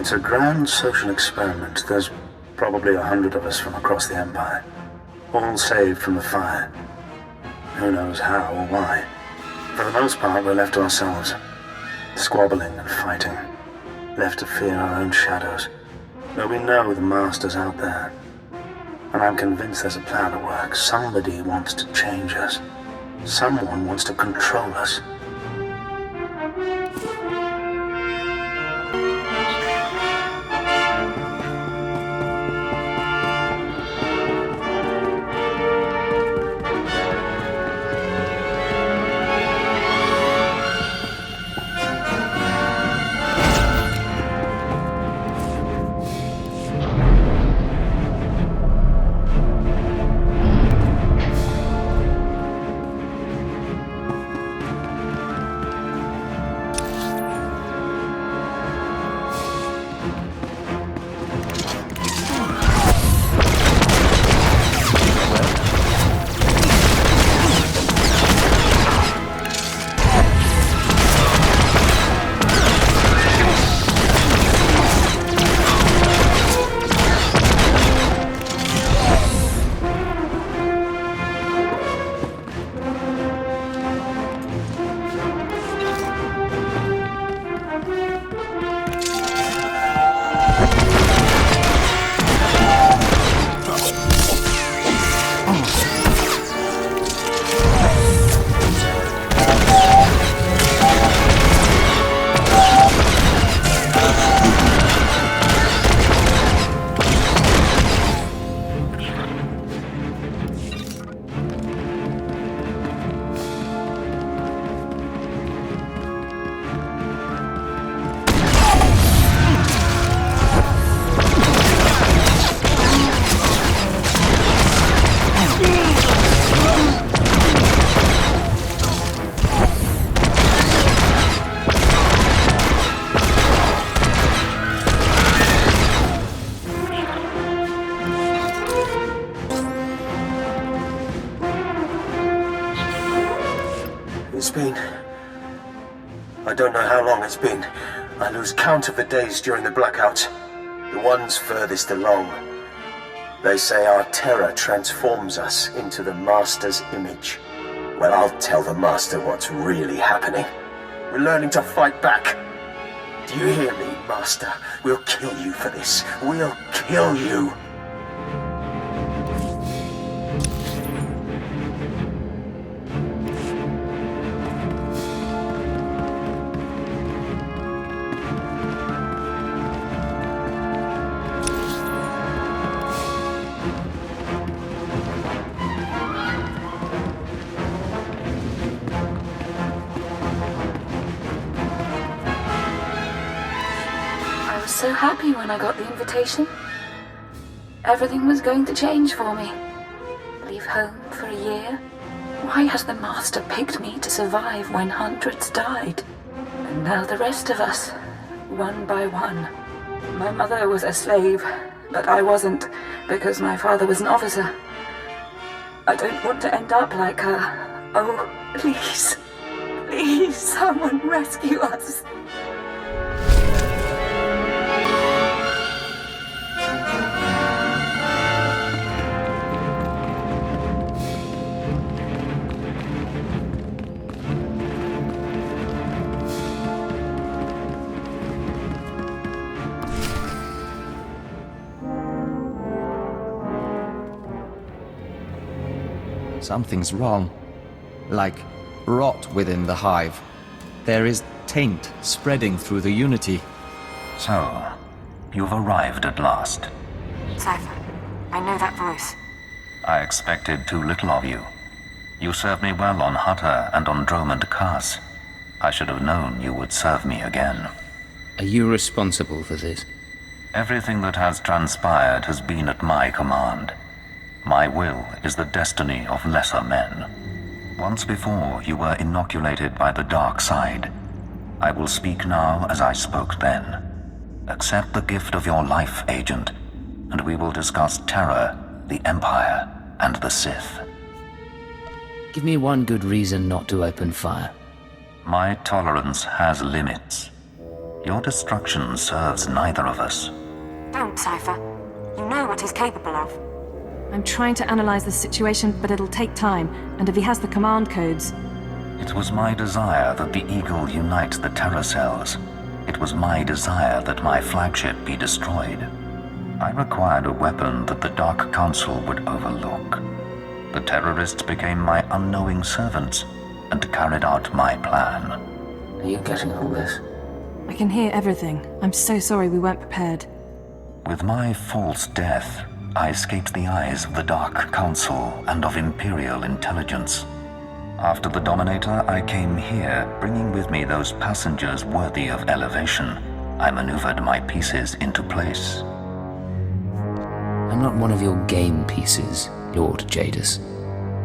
It's a grand social experiment. There's probably 100 of us from across the Empire, all saved from the fire. Who knows how or why. For the most part, we're left to ourselves, squabbling and fighting, left to fear our own shadows. But we know the Master's out there, and I'm convinced there's a plan at work. Somebody wants to change us. Someone wants to control us. I don't know how long it's been. I lose count of the days during the blackout. The ones furthest along. They say our terror transforms us into the Master's image. Well, I'll tell the Master what's really happening. We're learning to fight back. Do you hear me, Master? We'll kill you for this. We'll kill you. So happy when I got the invitation. Everything was going to change for me. Leave home for a year. Why has the Master picked me to survive when hundreds died? And now the rest of us, one by one. My mother was a slave, but I wasn't, because my father was an officer. I don't want to end up like her. Oh, please. Please, someone rescue us. Something's wrong. Like rot within the hive. There is taint spreading through the Unity. So, you've arrived at last. Seth, I know that voice. I expected too little of you. You served me well on Hutter and on Dromund Kaas. I should have known you would serve me again. Are you responsible for this? Everything that has transpired has been at my command. My will is the destiny of lesser men. Once before, you were inoculated by the dark side. I will speak now as I spoke then. Accept the gift of your life, Agent, and we will discuss terror, the Empire, and the Sith. Give me one good reason not to open fire. My tolerance has limits. Your destruction serves neither of us. Don't, Cypher. You know what he's capable of. I'm trying to analyze the situation, but it'll take time, and if he has the command codes... It was my desire that the Eagle unite the Terror cells. It was my desire that my flagship be destroyed. I required a weapon that the Dark Council would overlook. The terrorists became my unknowing servants and carried out my plan. Are you getting all this? I can hear everything. I'm so sorry we weren't prepared. With my false death, I escaped the eyes of the Dark Council and of Imperial intelligence. After the Dominator, I came here, bringing with me those passengers worthy of elevation. I maneuvered my pieces into place. I'm not one of your game pieces, Lord Jadus.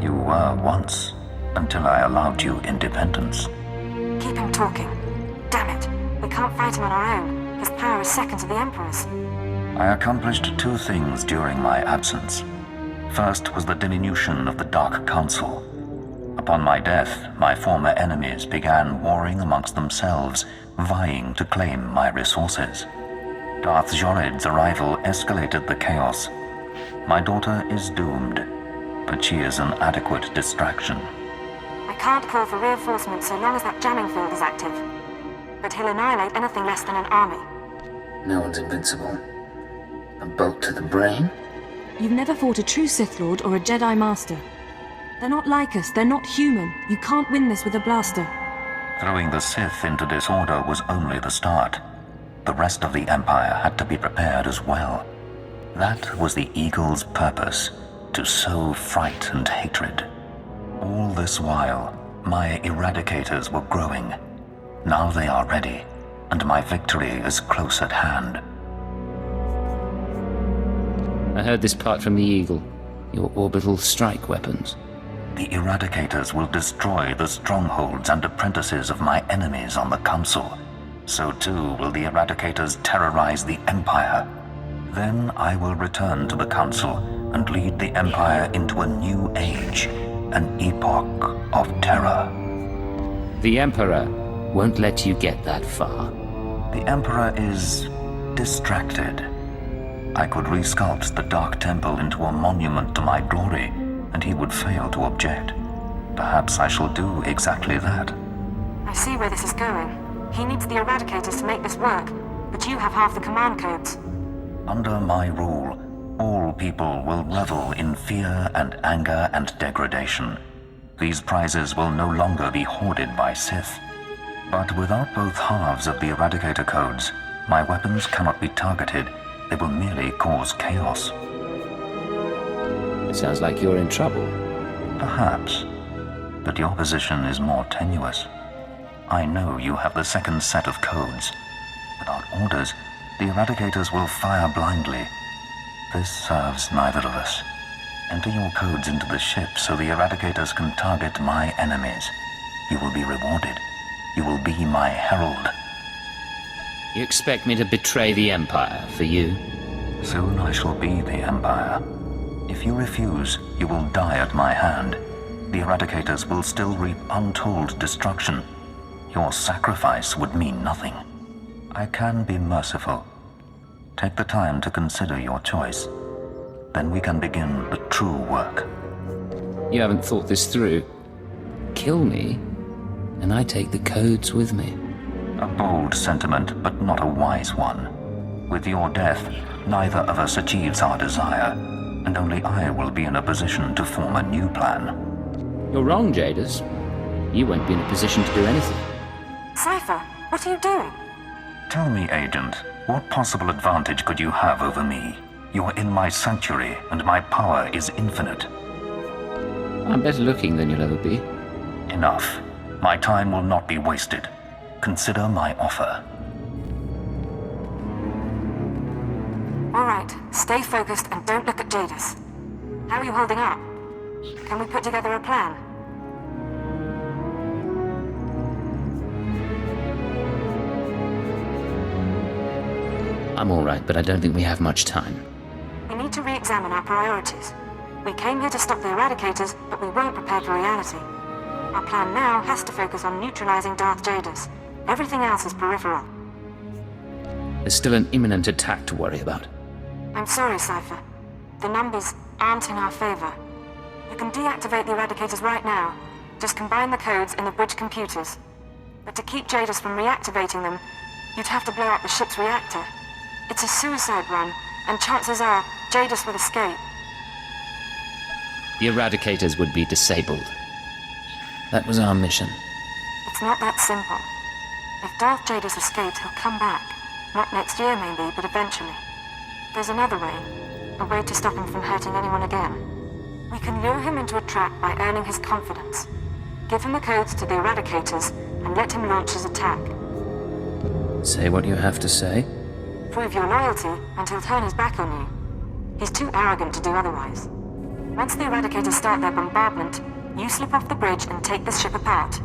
You were once, until I allowed you independence. Keep him talking. Damn it. We can't fight him on our own. His power is second to the Emperor's. I accomplished two things during my absence. First was the diminution of the Dark Council. Upon my death, my former enemies began warring amongst themselves, vying to claim my resources. Darth Jadus' arrival escalated the chaos. My daughter is doomed, but she is an adequate distraction. I can't call for reinforcements so long as that jamming field is active. But he'll annihilate anything less than an army. No one's invincible. A bolt to the brain? You've never fought a true Sith Lord or a Jedi Master. They're not like us, they're not human. You can't win this with a blaster. Throwing the Sith into disorder was only the start. The rest of the Empire had to be prepared as well. That was the Eagle's purpose, to sow fright and hatred. All this while, my Eradicators were growing. Now they are ready, and my victory is close at hand. I heard this part from the Eagle. Your orbital strike weapons. The Eradicators will destroy the strongholds and apprentices of my enemies on the Council. So too will the Eradicators terrorize the Empire. Then I will return to the Council and lead the Empire into a new age, an epoch of terror. The Emperor won't let you get that far. The Emperor is distracted. I could resculpt the Dark Temple into a monument to my glory, and he would fail to object. Perhaps I shall do exactly that. I see where this is going. He needs the Eradicators to make this work, but you have half the command codes. Under my rule, all people will revel in fear and anger and degradation. These prizes will no longer be hoarded by Sith. But without both halves of the Eradicator codes, my weapons cannot be targeted. They will merely cause chaos. It sounds like you're in trouble. Perhaps. But your position is more tenuous. I know you have the second set of codes. Without orders, the Eradicators will fire blindly. This serves neither of us. Enter your codes into the ship so the Eradicators can target my enemies. You will be rewarded. You will be my herald. You expect me to betray the Empire for you? Soon I shall be the Empire. If you refuse, you will die at my hand. The Eradicators will still reap untold destruction. Your sacrifice would mean nothing. I can be merciful. Take the time to consider your choice. Then we can begin the true work. You haven't thought this through. Kill me, and I take the codes with me. A bold sentiment, but not a wise one. With your death, neither of us achieves our desire, and only I will be in a position to form a new plan. You're wrong, Jadus. You won't be in a position to do anything. Cypher, what are you doing? Tell me, Agent, what possible advantage could you have over me? You're in my sanctuary, and my power is infinite. I'm better looking than you'll ever be. Enough. My time will not be wasted. Consider my offer. All right, stay focused and don't look at Jadus. How are you holding up? Can we put together a plan? I'm all right, but I don't think we have much time. We need to re-examine our priorities. We came here to stop the Eradicators, but we weren't prepared for reality. Our plan now has to focus on neutralizing Darth Jadus. Everything else is peripheral. There's still an imminent attack to worry about. I'm sorry, Cypher. The numbers aren't in our favor. You can deactivate the Eradicators right now. Just combine the codes in the bridge computers. But to keep Jadus from reactivating them, you'd have to blow up the ship's reactor. It's a suicide run, and chances are Jadus will escape. The Eradicators would be disabled. That was our mission. It's not that simple. If Darth Jadus escapes, he'll come back. Not next year, maybe, but eventually. There's another way. A way to stop him from hurting anyone again. We can lure him into a trap by earning his confidence. Give him the codes to the Eradicators, and let him launch his attack. Say what you have to say. Prove your loyalty, and he'll turn his back on you. He's too arrogant to do otherwise. Once the Eradicators start their bombardment, you slip off the bridge and take the ship apart.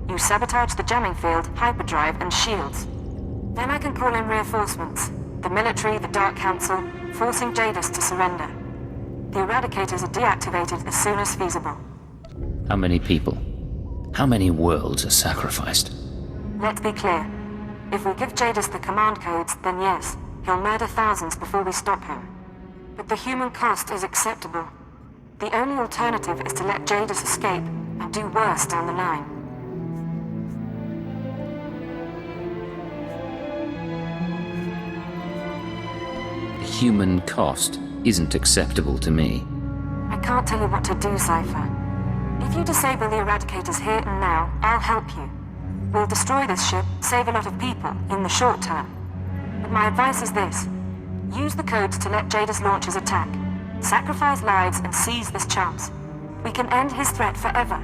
You sabotage the jamming field, hyperdrive, and shields. Then I can call in reinforcements. The military, the Dark Council, forcing Jadus to surrender. The Eradicators are deactivated as soon as feasible. How many people? How many worlds are sacrificed? Let's be clear. If we give Jadus the command codes, then yes, he'll murder thousands before we stop him. But the human cost is acceptable. The only alternative is to let Jadus escape and do worse down the line. The human cost isn't acceptable to me. I can't tell you what to do, Cypher. If you disable the Eradicators here and now, I'll help you. We'll destroy this ship, save a lot of people, in the short term. But my advice is this. Use the codes to let Jadus launch his attack. Sacrifice lives and seize this chance. We can end his threat forever.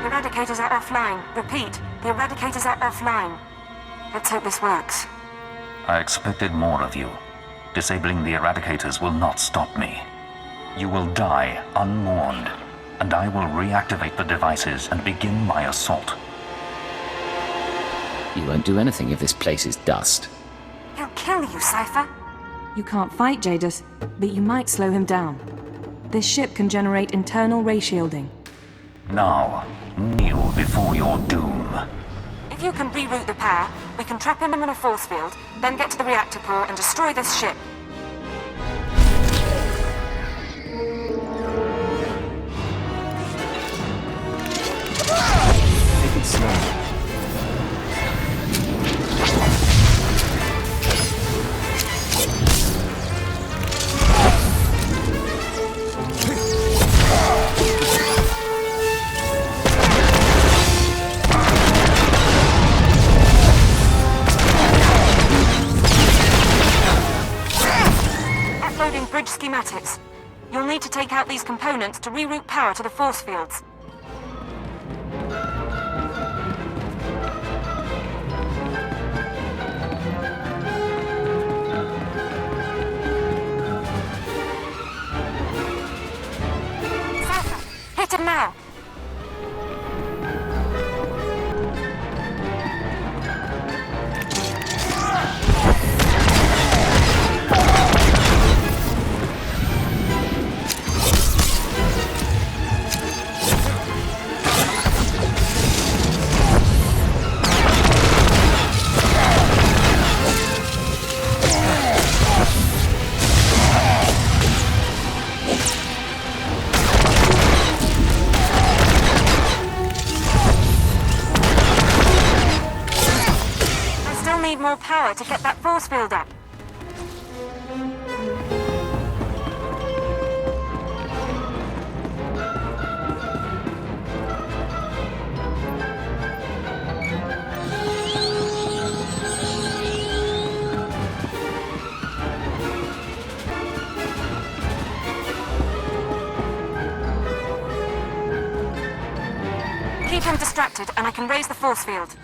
The Eradicators are offline. Repeat, the Eradicators are offline. Let's hope this works. I expected more of you. Disabling the Eradicators will not stop me. You will die unmourned, and I will reactivate the devices and begin my assault. You won't do anything if this place is dust. He'll kill you, Cypher. You can't fight Jadus, but you might slow him down. This ship can generate internal ray shielding. Now, kneel before your doom. If you can reroute the power, we can trap him in a force field, then get to the reactor core and destroy this ship. Take it slow. Bridge schematics. You'll need to take out these components to reroute power to the force fields. Cypher, hit him now! More power to get that force field up. Keep him distracted and I can raise the force field.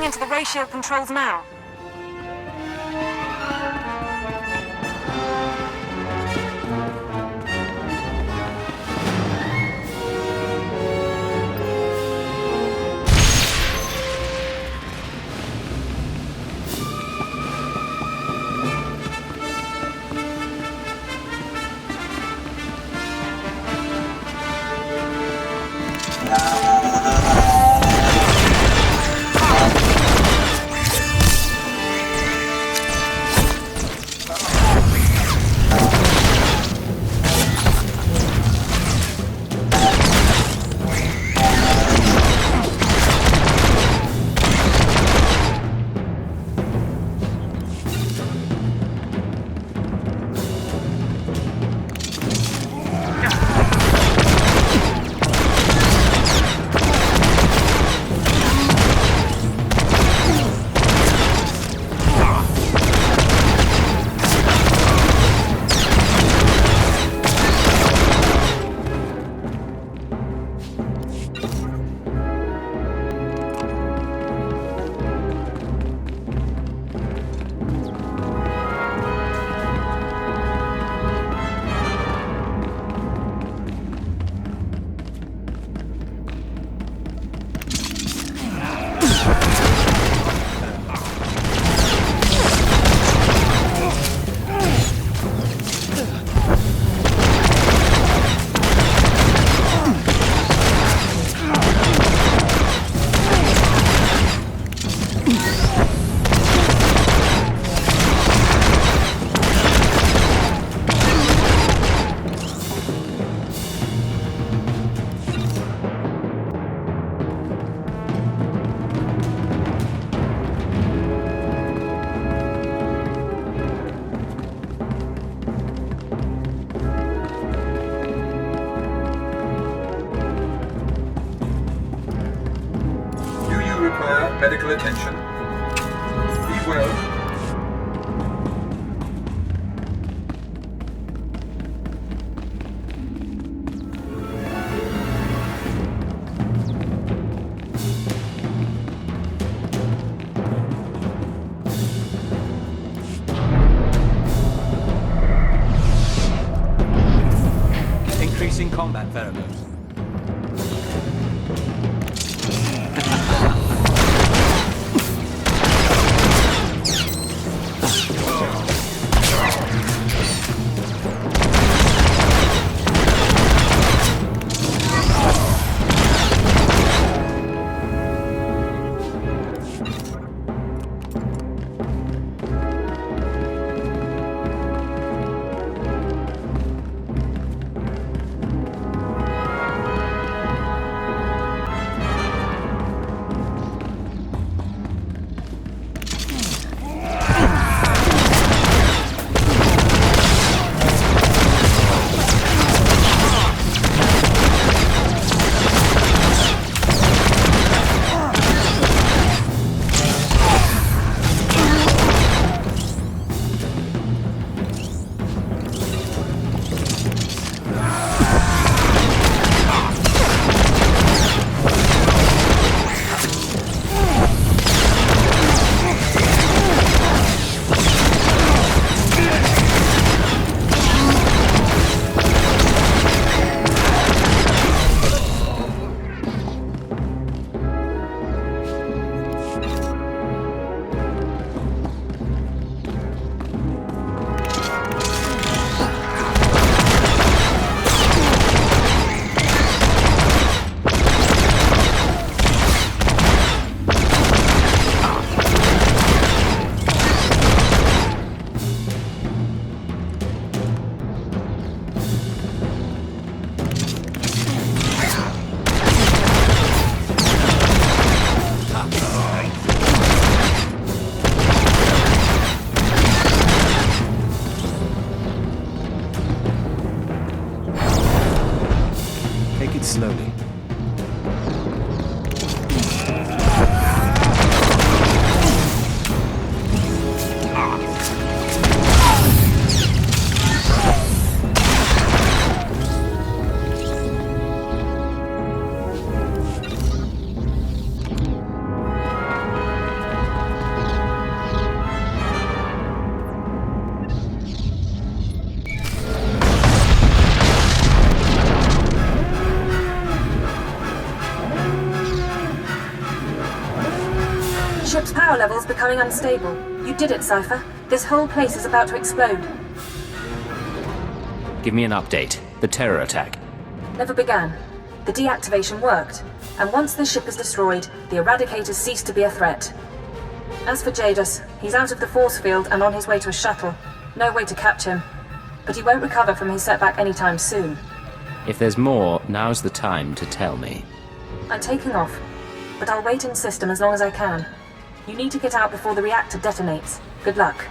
into the ratio controls now. Medical attention. Be well. Increasing combat pheromones. Slowly. level's becoming unstable. You did it, Cypher. This whole place is about to explode. Give me an update. The terror attack. Never began. The deactivation worked, and once the ship is destroyed, the Eradicators cease to be a threat. As for Jadus, he's out of the force field and on his way to a shuttle. No way to catch him. But he won't recover from his setback anytime soon. If there's more, now's the time to tell me. I'm taking off, but I'll wait in system as long as I can. You need to get out before the reactor detonates. Good luck.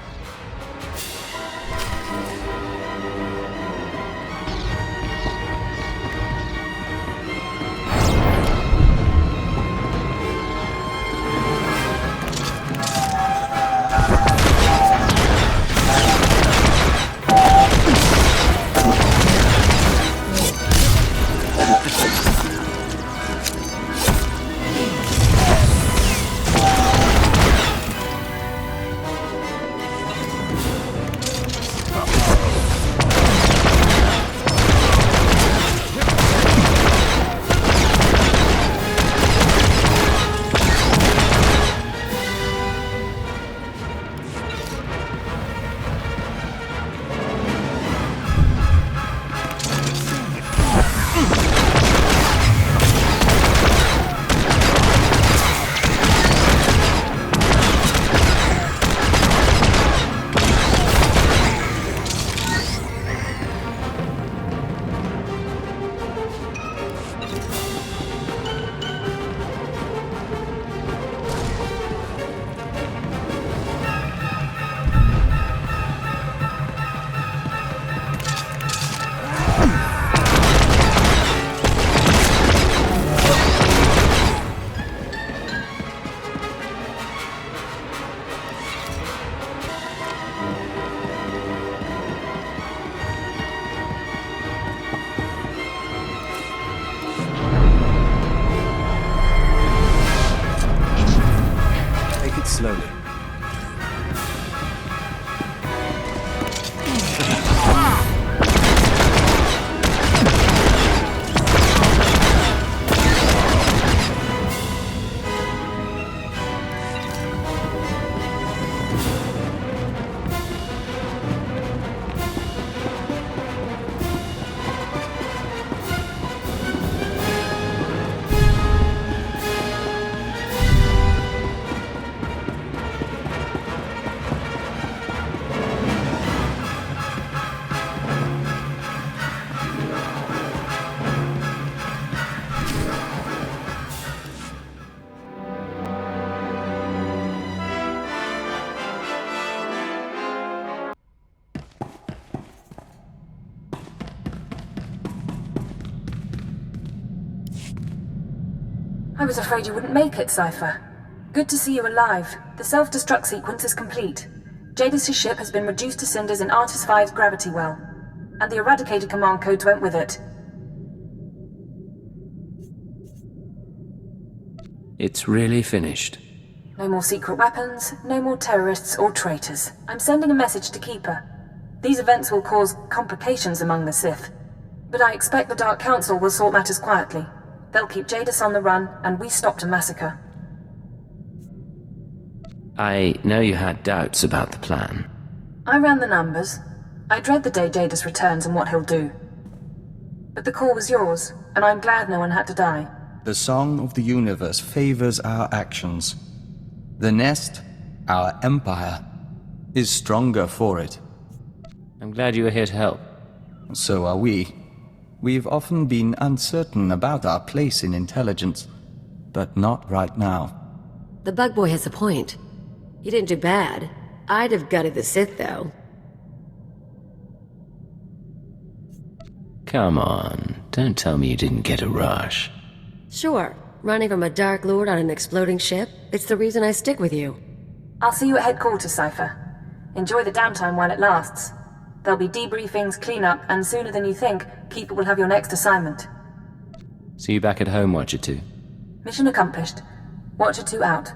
Slowly. I was afraid you wouldn't make it, Cypher. Good to see you alive. The self-destruct sequence is complete. Jadus' ship has been reduced to cinders in Artus 5's gravity well, and the Eradicator command codes went with it. It's really finished. No more secret weapons, no more terrorists or traitors. I'm sending a message to Keeper. These events will cause complications among the Sith, but I expect the Dark Council will sort matters quietly. They'll keep Jadus on the run, and we stopped a massacre. I know you had doubts about the plan. I ran the numbers. I dread the day Jadus returns and what he'll do. But the call was yours, and I'm glad no one had to die. The song of the universe favors our actions. The nest, our empire, is stronger for it. I'm glad you were here to help. So are we. We've often been uncertain about our place in intelligence, but not right now. The bug boy has a point. You didn't do bad. I'd have gutted the Sith, though. Come on, don't tell me you didn't get a rush. Sure, running from a Dark Lord on an exploding ship, it's the reason I stick with you. I'll see you at headquarters, Cypher. Enjoy the downtime while it lasts. There'll be debriefings, cleanup, and sooner than you think, Keeper will have your next assignment. See you back at home, Watcher 2. Mission accomplished. Watcher 2 out.